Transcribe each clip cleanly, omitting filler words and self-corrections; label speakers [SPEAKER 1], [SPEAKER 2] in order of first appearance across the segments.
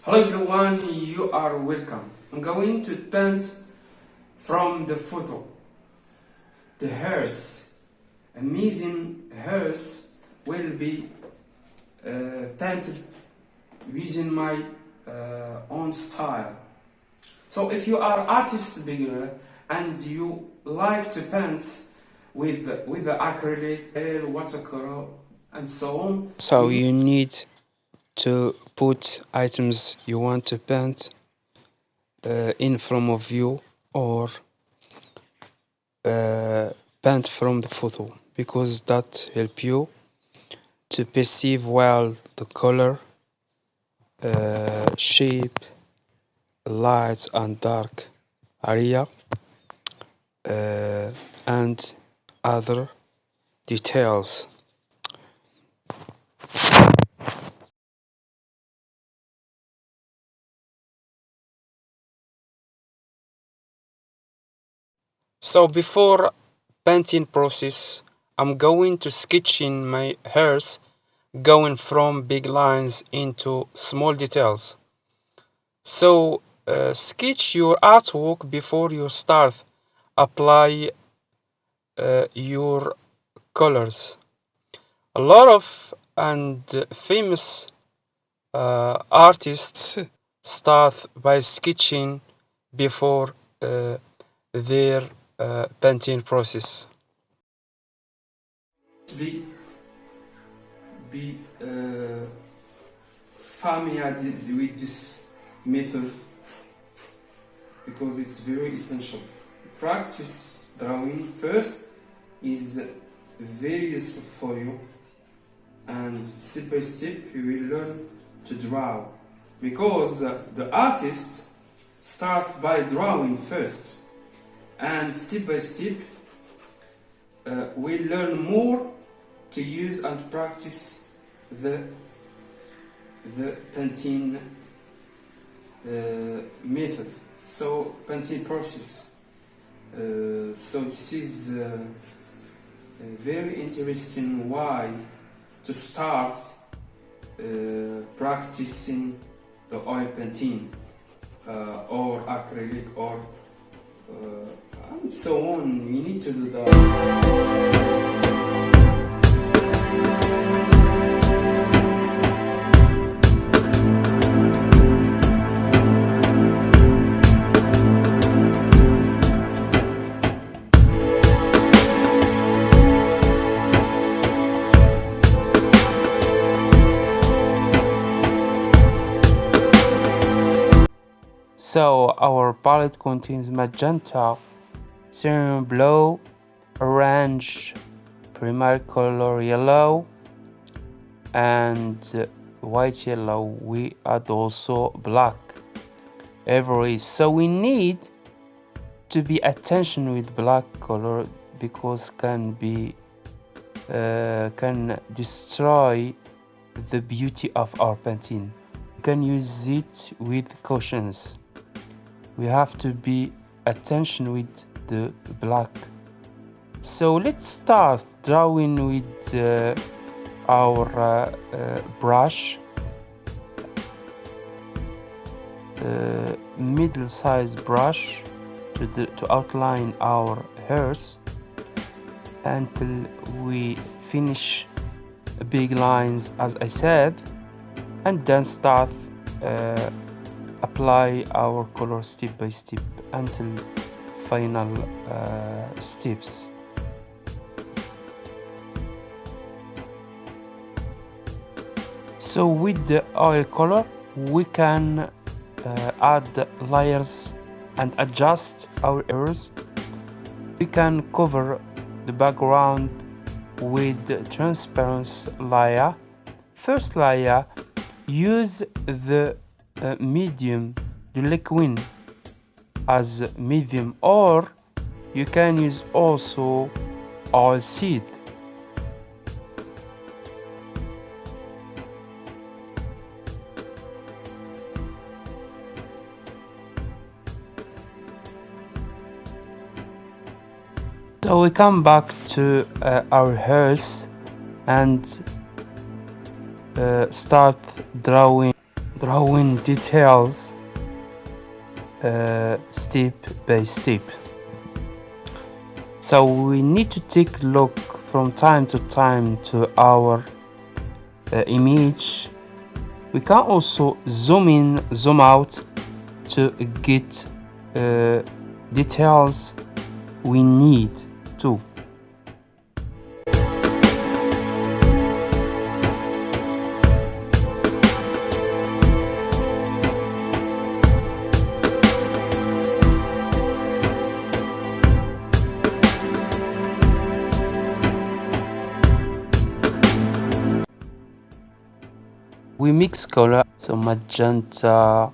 [SPEAKER 1] Hello everyone, you are welcome. I'm going to paint from the photo. The hairs, amazing hairs will be painted using my own style. So if you are artist beginner and you like to paint with the acrylic, watercolor and so on.
[SPEAKER 2] So you need to put items you want to paint in front of you or paint from the photo, because that help you to perceive well the color, shape, light and dark area, and other details. So before painting process, I'm going to sketch in my hairs, going from big lines into small details. So sketch your artwork before you start. Apply your colors. A lot of and famous artists start by sketching before their painting process.
[SPEAKER 1] Be familiar with this method because it's very essential. Practice drawing first is very useful for you, and step by step you will learn to draw, because the artist starts by drawing first, and step by step we learn more to use and practice the painting method, so painting process. So this is very interesting why to start practicing the oil painting or acrylic or and so on. We need to do that.
[SPEAKER 2] So our palette contains magenta, cyan blue, orange, primary color yellow, and white yellow. We add also black every, so we need to be attention with black color because can destroy the beauty of our painting. We can use it with cautions. We have to be attention with the black. So let's start drawing with our brush, middle-sized brush, to outline our hairs until we finish big lines, as I said, and then start apply our color step by step until final steps. So with the oil color we can add layers and adjust our hairs. We can cover the background with the transparent layer. First layer, use the medium, the liquid as medium, or you can use also oil seed. So we come back to our hairs and start drawing drawing details step by step. So we need to take a look from time to time to our image. We can also zoom in, zoom out to get details we need to. We mix color, so magenta,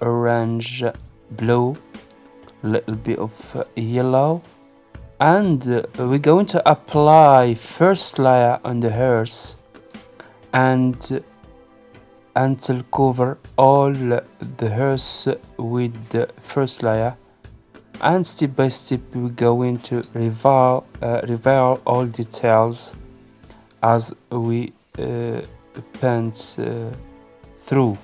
[SPEAKER 2] orange, blue, a little bit of yellow, and we're going to apply first layer on the hairs and until cover all the hairs with the first layer, and step by step we're going to reveal all details as we paint through.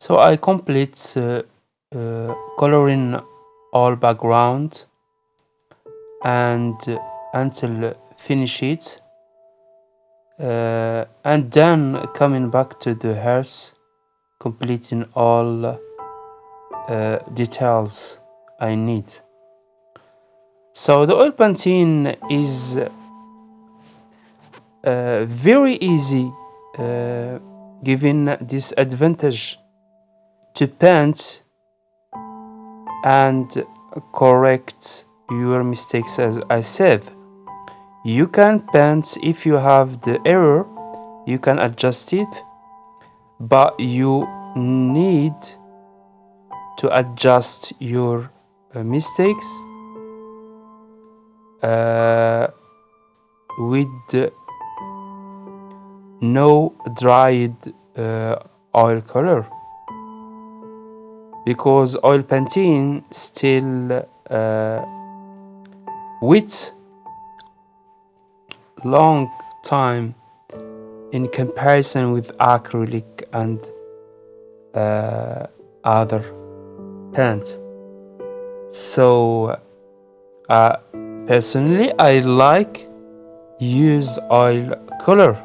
[SPEAKER 2] So I complete coloring all background and until finish it, and then coming back to the hairs, completing all details I need. So the oil painting is very easy, giving this advantage to paint and correct your mistakes. As I said, you can paint if you have the error, you can adjust it, but you need to adjust your mistakes with no dried oil color, because oil painting still with long time in comparison with acrylic and other paints. So personally I like use oil color.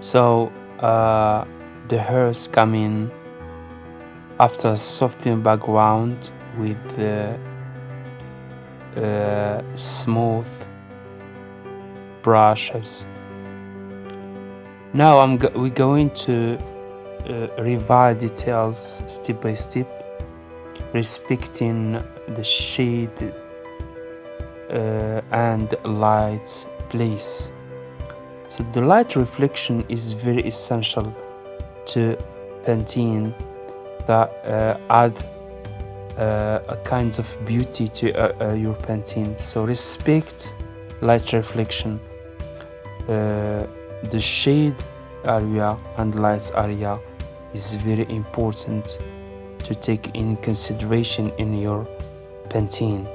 [SPEAKER 2] So the hairs come in after softening background with smooth brushes. Now we're going to revise details step by step, respecting the shade and light place. So the light reflection is very essential to painting that add a kind of beauty to your painting. So respect light reflection. The shade area and light area is very important to take in consideration in your painting.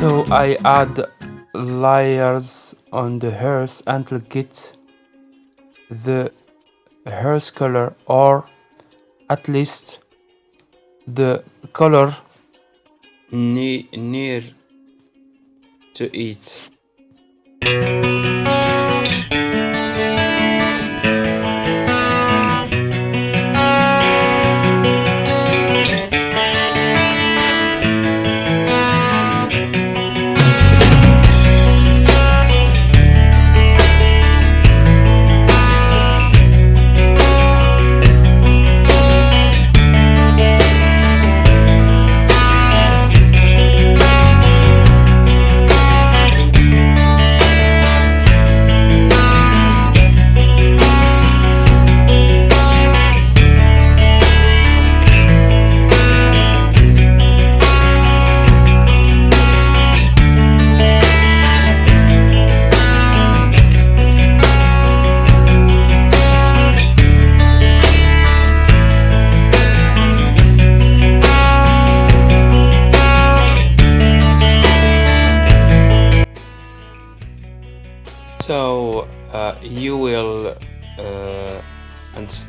[SPEAKER 2] So I add layers on the hairs until get the hair's color, or at least the color near to it.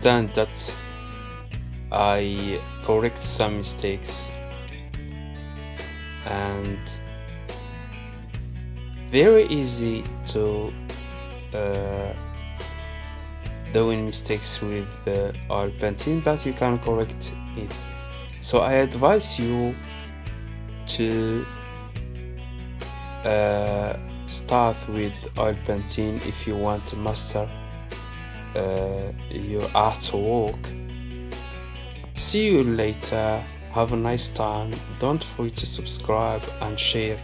[SPEAKER 2] understand that I correct some mistakes, and very easy to doing mistakes with oil painting, but you can correct it. So I advise you to start with oil painting if you want to master your artwork. See you later. Have a nice time. Don't forget to subscribe and share.